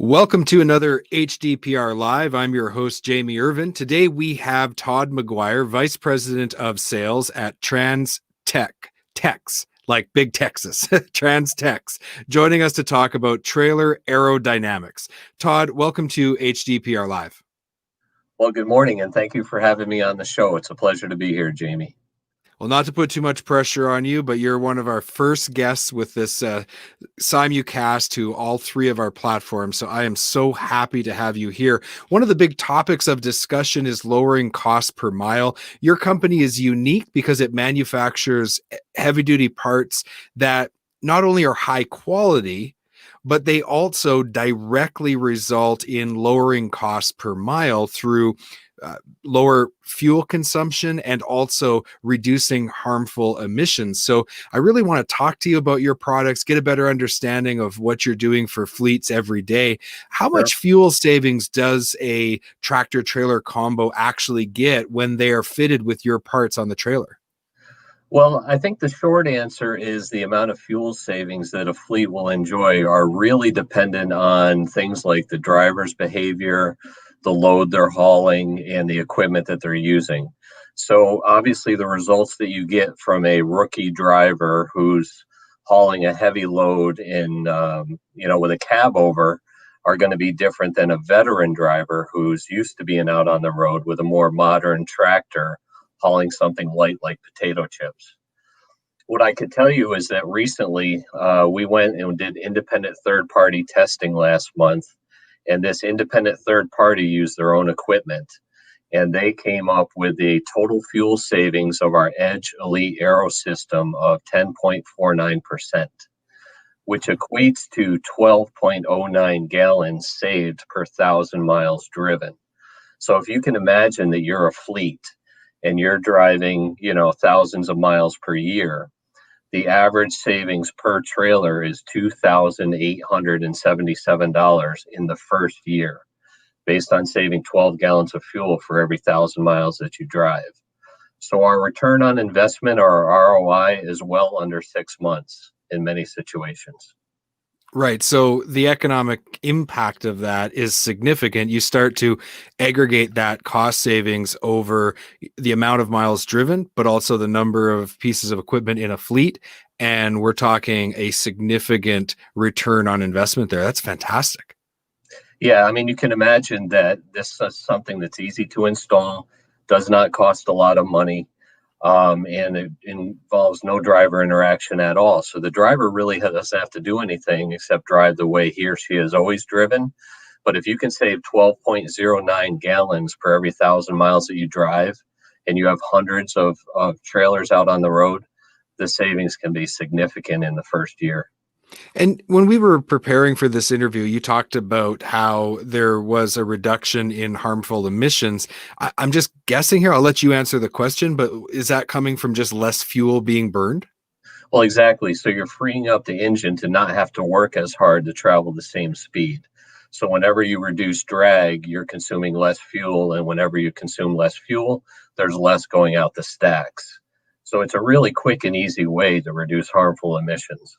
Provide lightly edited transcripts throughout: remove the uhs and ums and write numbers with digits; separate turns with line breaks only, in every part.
Welcome to another HDPR Live. I'm your host, Jamie Irvin. Today we have Todd McGuire, Vice President of Sales at TRANSTEX, like Big Texas, TRANSTEX, joining us to talk about trailer aerodynamics. Todd, welcome to HDPR Live.
Well, good morning, and thank you for having me on the show. It's a pleasure to be here, Jamie.
Well, not to put too much pressure on you, but you're one of our first guests with this simulcast to all three of our platforms. So I am so happy to have you here. One of the big topics of discussion is lowering cost per mile. Your company is unique because it manufactures heavy-duty parts that not only are high quality, but they also directly result in lowering costs per mile through lower fuel consumption and also reducing harmful emissions. So I really want to talk to you about your products, get a better understanding of what you're doing for fleets every day. How much fuel savings does a tractor trailer combo actually get when they are fitted with your parts on the trailer?
Well, I think the short answer is the amount of fuel savings that a fleet will enjoy are really dependent on things like the driver's behavior, the load they're hauling, and the equipment that they're using. So obviously the results that you get from a rookie driver who's hauling a heavy load in, with a cab over are going to be different than a veteran driver who's used to being out on the road with a more modern tractor hauling something light like potato chips. What I could tell you is that recently we went and did independent third-party testing last month, and this independent third party used their own equipment, and they came up with a total fuel savings of our Edge Elite Aero system of 10.49%, which equates to 12.09 gallons saved per 1,000 miles driven. So if you can imagine that you're a fleet and you're driving, thousands of miles per year, the average savings per trailer is $2,877 in the first year, based on saving 12 gallons of fuel for every 1,000 miles that you drive. So our return on investment, or ROI, is well under 6 months in many situations.
Right. So the economic impact of that is significant. You start to aggregate that cost savings over the amount of miles driven, but also the number of pieces of equipment in a fleet. And we're talking a significant return on investment there. That's fantastic.
Yeah, I mean, you can imagine that this is something that's easy to install, does not cost a lot of money, and it involves no driver interaction at all. So the driver really doesn't have to do anything except drive the way he or she has always driven. But if you can save 12.09 gallons per every 1,000 miles that you drive, and you have hundreds of trailers out on the road, the savings can be significant in the first year.
And when we were preparing for this interview, you talked about how there was a reduction in harmful emissions. I'm just guessing here. I'll let you answer the question, but is that coming from just less fuel being burned?
Well, exactly. So you're freeing up the engine to not have to work as hard to travel the same speed. So whenever you reduce drag, you're consuming less fuel. And whenever you consume less fuel, there's less going out the stacks. So it's a really quick and easy way to reduce harmful emissions.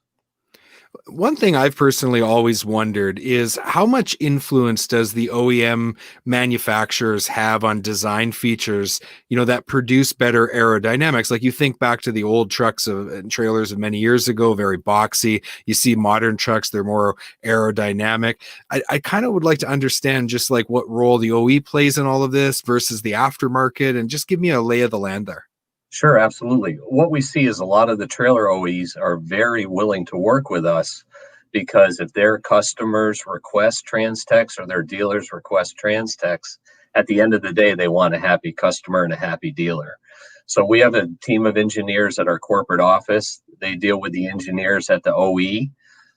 One thing I've personally always wondered is how much influence does the OEM manufacturers have on design features, that produce better aerodynamics? Like you think back to the old trucks and trailers of many years ago, very boxy. You see modern trucks, they're more aerodynamic. I kind of would like to understand just like what role the OE plays in all of this versus the aftermarket, and just give me a lay of the land there.
Sure, absolutely. What we see is a lot of the trailer OEs are very willing to work with us because if their customers request TRANSTEX or their dealers request TRANSTEX, at the end of the day, they want a happy customer and a happy dealer. So we have a team of engineers at our corporate office. They deal with the engineers at the OE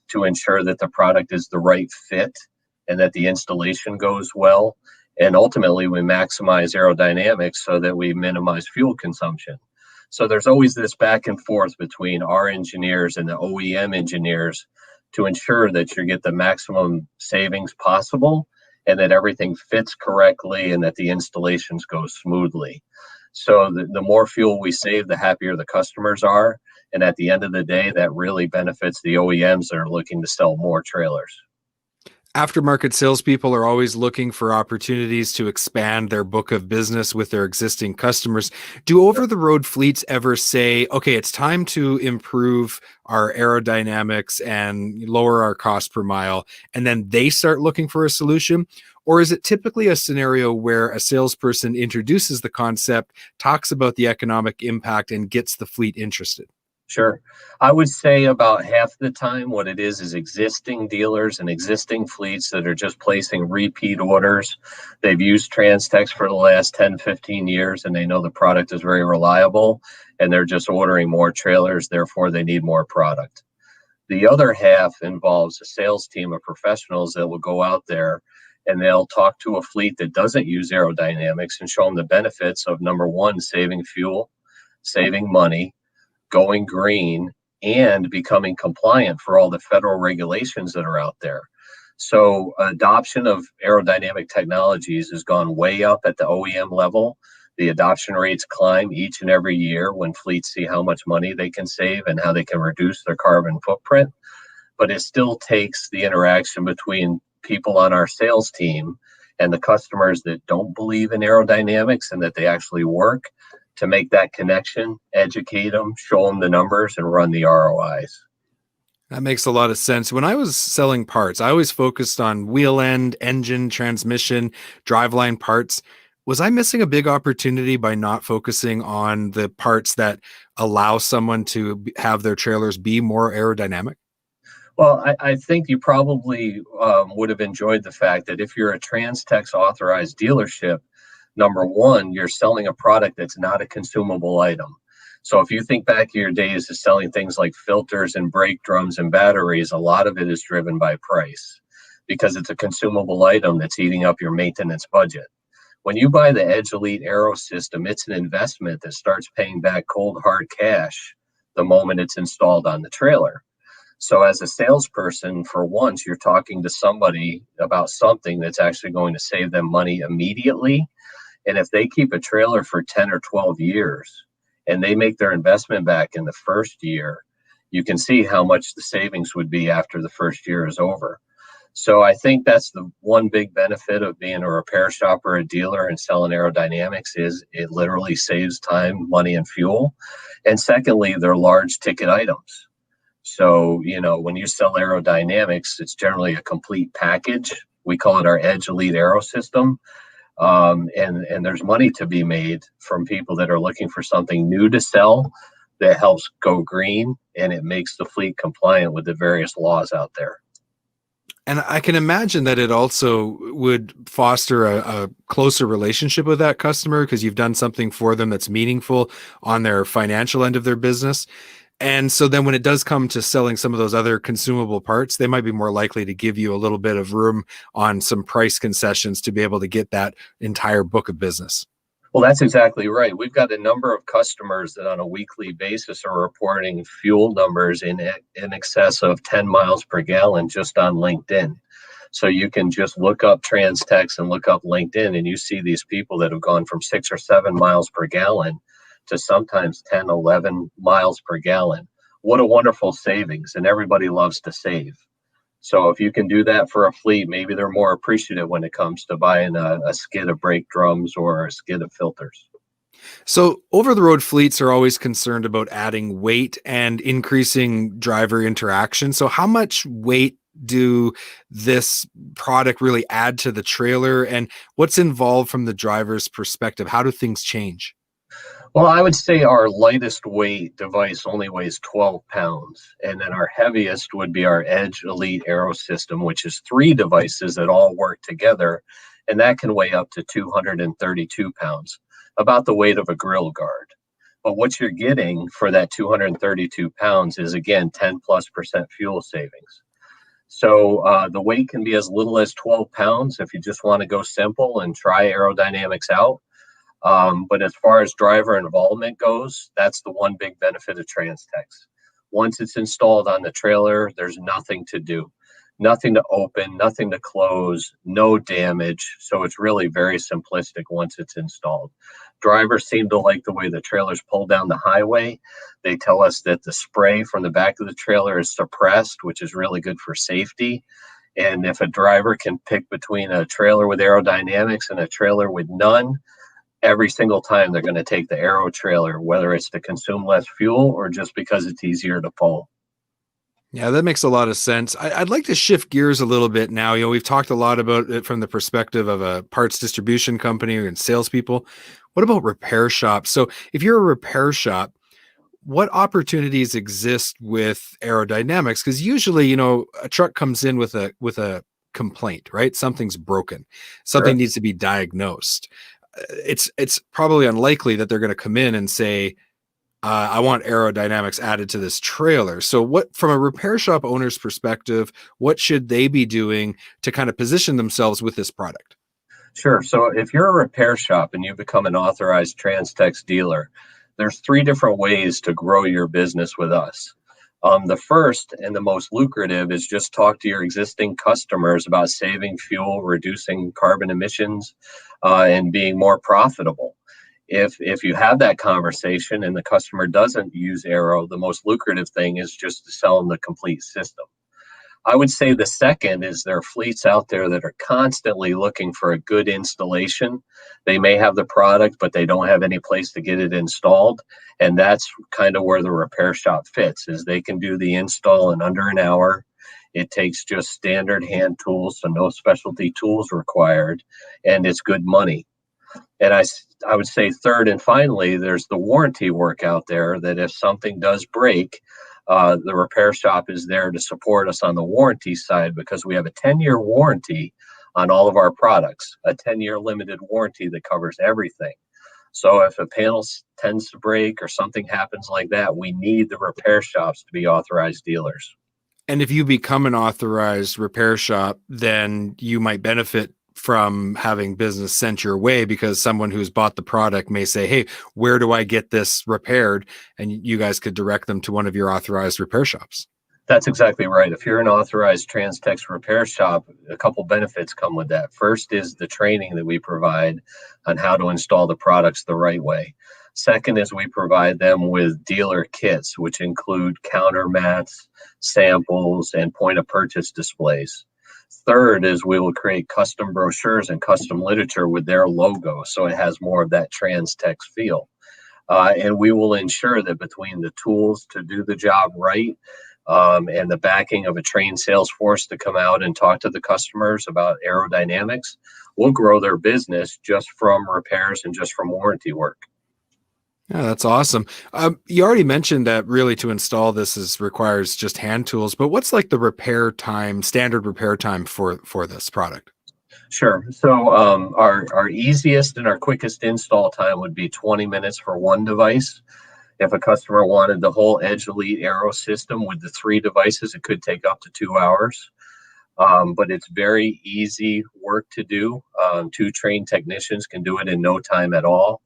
to ensure that the product is the right fit and that the installation goes well. And ultimately, we maximize aerodynamics so that we minimize fuel consumption. So there's always this back and forth between our engineers and the OEM engineers to ensure that you get the maximum savings possible and that everything fits correctly and that the installations go smoothly. So the more fuel we save, the happier the customers are. And at the end of the day, that really benefits the OEMs that are looking to sell more trailers.
Aftermarket salespeople are always looking for opportunities to expand their book of business with their existing customers. Do over the road fleets ever say, okay, it's time to improve our aerodynamics and lower our cost per mile, and then they start looking for a solution? Or is it typically a scenario where a salesperson introduces the concept, talks about the economic impact, and gets the fleet interested?
Sure. I would say about half the time what it is existing dealers and existing fleets that are just placing repeat orders. They've used TRANSTEX for the last 10, 15 years, and they know the product is very reliable, and they're just ordering more trailers, therefore they need more product. The other half involves a sales team of professionals that will go out there and they'll talk to a fleet that doesn't use aerodynamics and show them the benefits of, number one, saving fuel, saving money, going green, and becoming compliant for all the federal regulations that are out there. So adoption of aerodynamic technologies has gone way up at the OEM level. The adoption rates climb each and every year when fleets see how much money they can save and how they can reduce their carbon footprint. But it still takes the interaction between people on our sales team and the customers that don't believe in aerodynamics and that they actually work to make that connection, educate them, show them the numbers, and run the ROIs.
That makes a lot of sense. When I was selling parts, I always focused on wheel end, engine, transmission, driveline parts. Was I missing a big opportunity by not focusing on the parts that allow someone to have their trailers be more aerodynamic?
Well, I think you probably would have enjoyed the fact that if you're a TRANSTEX authorized dealership, number one, you're selling a product that's not a consumable item. So if you think back to your days of selling things like filters and brake drums and batteries, a lot of it is driven by price because it's a consumable item that's eating up your maintenance budget. When you buy the Edge Elite Aero system, it's an investment that starts paying back cold hard cash the moment it's installed on the trailer. So as a salesperson, for once, you're talking to somebody about something that's actually going to save them money immediately. And if they keep a trailer for 10 or 12 years and they make their investment back in the first year, you can see how much the savings would be after the first year is over. So I think that's the one big benefit of being a repair shop or a dealer and selling aerodynamics is it literally saves time, money, and fuel. And secondly, they're large ticket items. So, when you sell aerodynamics, it's generally a complete package. We call it our Edge Elite Aero system. And there's money to be made from people that are looking for something new to sell that helps go green and it makes the fleet compliant with the various laws out there.
And I can imagine that it also would foster a closer relationship with that customer because you've done something for them that's meaningful on their financial end of their business. And so then when it does come to selling some of those other consumable parts, they might be more likely to give you a little bit of room on some price concessions to be able to get that entire book of business.
Well, that's exactly right. We've got a number of customers that on a weekly basis are reporting fuel numbers in excess of 10 miles per gallon just on LinkedIn. So you can just look up TRANSTEX and look up LinkedIn, and you see these people that have gone from 6 or 7 miles per gallon to sometimes 10, 11 miles per gallon. What a wonderful savings, and everybody loves to save. So if you can do that for a fleet, maybe they're more appreciative when it comes to buying a skid of brake drums or a skid of filters.
So over the road fleets are always concerned about adding weight and increasing driver interaction. So how much weight do this product really add to the trailer, and what's involved from the driver's perspective? How do things change?
Well, I would say our lightest weight device only weighs 12 pounds. And then our heaviest would be our Edge Elite Aero system, which is 3 devices that all work together. And that can weigh up to 232 pounds, about the weight of a grill guard. But what you're getting for that 232 pounds is, again, 10+% fuel savings. So the weight can be as little as 12 pounds if you just want to go simple and try aerodynamics out. But as far as driver involvement goes, that's the one big benefit of TRANSTEX. Once it's installed on the trailer, there's nothing to do, nothing to open, nothing to close, no damage. So it's really very simplistic once it's installed. Drivers seem to like the way the trailers pull down the highway. They tell us that the spray from the back of the trailer is suppressed, which is really good for safety. And if a driver can pick between a trailer with aerodynamics and a trailer with none, every single time they're going to take the aero trailer, whether it's to consume less fuel or just because it's easier to pull.
Yeah, that makes a lot of sense. I'd like to shift gears a little bit now. We've talked a lot about it from the perspective of a parts distribution company and salespeople. What about repair shops? So, if you're a repair shop, what opportunities exist with aerodynamics? Because usually, a truck comes in with a complaint, right? Something's broken, something
Sure.
needs to be diagnosed. It's probably unlikely that they're going to come in and say, I want aerodynamics added to this trailer. So, what, from a repair shop owner's perspective, what should they be doing to kind of position themselves with this product?
Sure. So if you're a repair shop and you become an authorized TRANSTEX dealer, there's three different ways to grow your business with us. The first and the most lucrative is just talk to your existing customers about saving fuel, reducing carbon emissions, and being more profitable. If you have that conversation and the customer doesn't use Aero, the most lucrative thing is just to sell them the complete system. I would say the second is there are fleets out there that are constantly looking for a good installation. They may have the product, but they don't have any place to get it installed. And that's kind of where the repair shop fits, is they can do the install in under an hour. It takes just standard hand tools, so no specialty tools required, and it's good money. And I would say third and finally, there's the warranty work out there that if something does break, the repair shop is there to support us on the warranty side because we have a 10-year warranty on all of our products, a 10-year limited warranty that covers everything. So if a panel tends to break or something happens like that, we need the repair shops to be authorized dealers.
And if you become an authorized repair shop, then you might benefit from having business sent your way because someone who's bought the product may say, "Hey, where do I get this repaired?" And you guys could direct them to one of your authorized repair shops.
That's exactly right. If you're an authorized TRANSTEX repair shop, a couple benefits come with that. First is the training that we provide on how to install the products the right way. Second is we provide them with dealer kits, which include counter mats, samples, and point of purchase displays. Third is we will create custom brochures and custom literature with their logo, so it has more of that TRANSTEX feel. And we will ensure that between the tools to do the job right, and the backing of a trained sales force to come out and talk to the customers about aerodynamics, we'll grow their business just from repairs and just from warranty work.
Yeah, that's awesome. You already mentioned that really to install this requires just hand tools, but what's like the repair time, standard repair time for this product?
Sure. So our easiest and our quickest install time would be 20 minutes for one device. If a customer wanted the whole Edge Elite Aero system with the three devices, it could take up to 2 hours. But it's very easy work to do. Two trained technicians can do it in no time at all.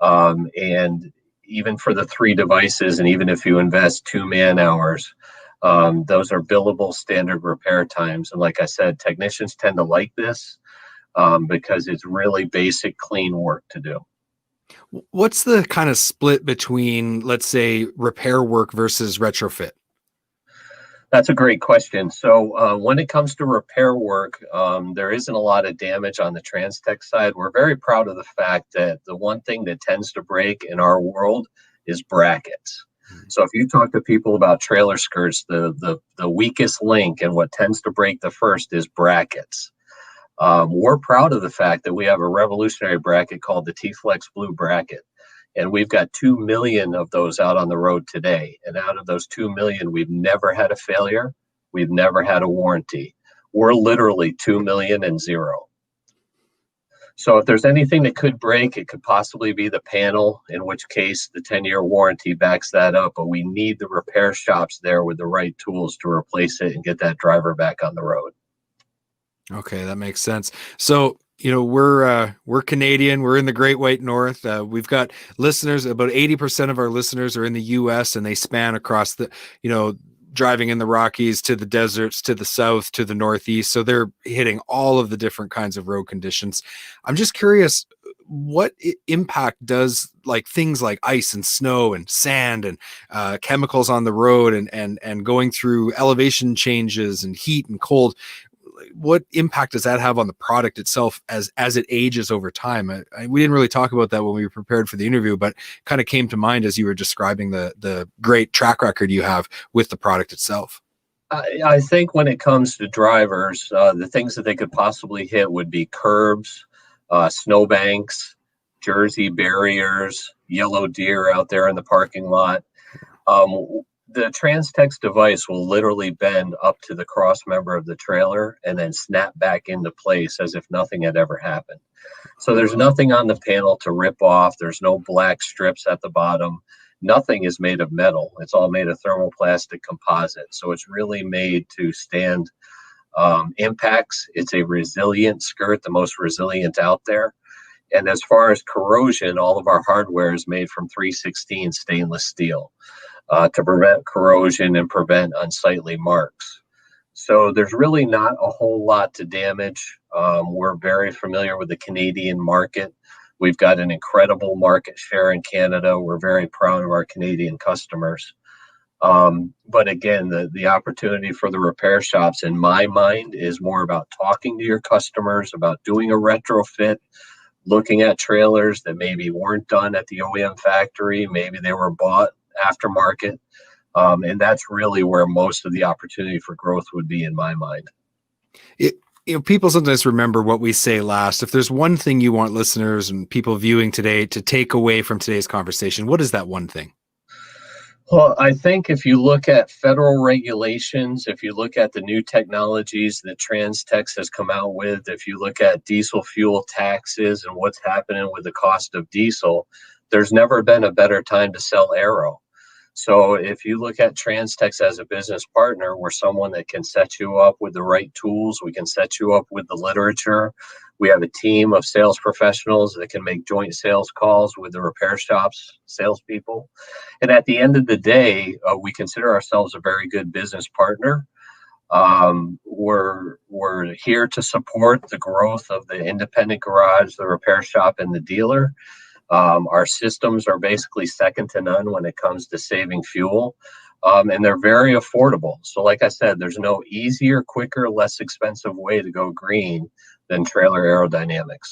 And even for the three devices, and even if you invest 2 man-hours, those are billable standard repair times. And like I said, technicians tend to like this because it's really basic, clean work to do.
What's the kind of split between, let's say, repair work versus retrofit?
That's a great question. So when it comes to repair work, there isn't a lot of damage on the TRANSTEX side. We're very proud of the fact that the one thing that tends to break in our world is brackets. So if you talk to people about trailer skirts, the weakest link and what tends to break the first is brackets. We're proud of the fact that we have a revolutionary bracket called the T-Flex Blue bracket. And we've got 2 million of those out on the road today. And out of those 2 million, we've never had a failure. We've never had a warranty. We're literally 2 million and zero. So if there's anything that could break, it could possibly be the panel, in which case the 10-year warranty backs that up. But we need the repair shops there with the right tools to replace it and get that driver back on the road.
Okay, that makes sense. So, we're Canadian. We're in the Great White North. We've got listeners. About 80% of our listeners are in the U.S. and they span across driving in the Rockies to the deserts, to the south, to the Northeast. So they're hitting all of the different kinds of road conditions. I'm just curious, what impact does like things like ice and snow and sand and chemicals on the road and going through elevation changes and heat and cold? what impact does that have on the product itself as it ages over time? We didn't really talk about that when we were prepared for the interview, but kind of came to mind as you were describing the great track record you have with the product itself.
I think when it comes to drivers, the things that they could possibly hit would be curbs, snowbanks, Jersey barriers, yellow deer out there in the parking lot. The TRANSTEX device will literally bend up to the cross member of the trailer and then snap back into place as if nothing had ever happened. So there's nothing on the panel to rip off. There's no black strips at the bottom. Nothing is made of metal. It's all made of thermoplastic composite. So it's really made to stand impacts. It's a resilient skirt, the most resilient out there. And as far as corrosion, all of our hardware is made from 316 stainless steel to prevent corrosion and prevent unsightly marks. So there's really not a whole lot to damage. We're very familiar with the Canadian market. We've got an incredible market share in Canada. We're very proud of our Canadian customers. But again, the opportunity for the repair shops, in my mind, is more about talking to your customers, about doing a retrofit, looking at trailers that maybe weren't done at the OEM factory, maybe they were bought aftermarket. And that's really where most of the opportunity for growth would be in my mind.
People sometimes remember what we say last. If there's one thing you want listeners and people viewing today to take away from today's conversation, what is that one thing?
Well, I think if you look at federal regulations, if you look at the new technologies that TRANSTEX has come out with, if you look at diesel fuel taxes and what's happening with the cost of diesel, there's never been a better time to sell aero. So if you look at TRANSTEX as a business partner, we're someone that can set you up with the right tools. We can set you up with the literature. We have a team of sales professionals that can make joint sales calls with the repair shops, salespeople. And at the end of the day, we consider ourselves a very good business partner. We're here to support the growth of the independent garage, the repair shop, and the dealer. Our systems are basically second to none when it comes to saving fuel, and they're very affordable. So like I said, there's no easier, quicker, less expensive way to go green than trailer aerodynamics.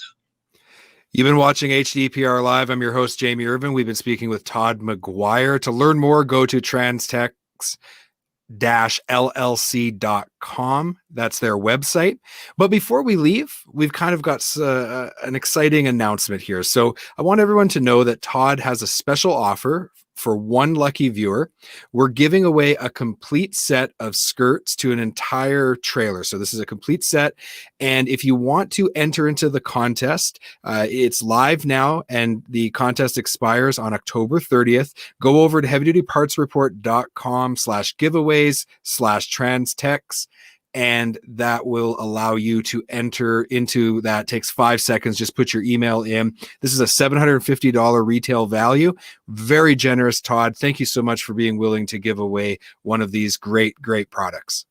You've been watching HDPR Live. I'm your host, Jamie Irvin. We've been speaking with Todd McGuire. To learn more, go to TRANSTEX-LLC.com. That's their website. But before we leave, we've kind of got an exciting announcement here. So I want everyone to know that Todd has a special offer for one lucky viewer. We're giving away a complete set of skirts to an entire trailer. So this is a complete set. And if you want to enter into the contest, it's live now and the contest expires on October 30th. Go over to heavydutypartsreport.com/giveaways/TRANSTEX. And that will allow you to enter into that. It takes 5 seconds. Just put your email in. This is a $750 retail value. Very generous, Todd. Thank you so much for being willing to give away one of these great, great products.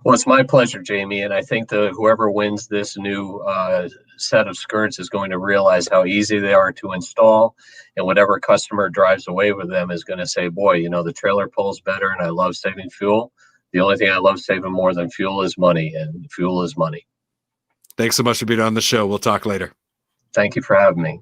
Well, it's my pleasure, Jamie. And I think that whoever wins this new set of skirts is going to realize how easy they are to install. And whatever customer drives away with them is going to say, boy, you know, the trailer pulls better and I love saving fuel. The only thing I love saving more than fuel is money, and fuel is money.
Thanks so much for being on the show. We'll talk later.
Thank you for having me.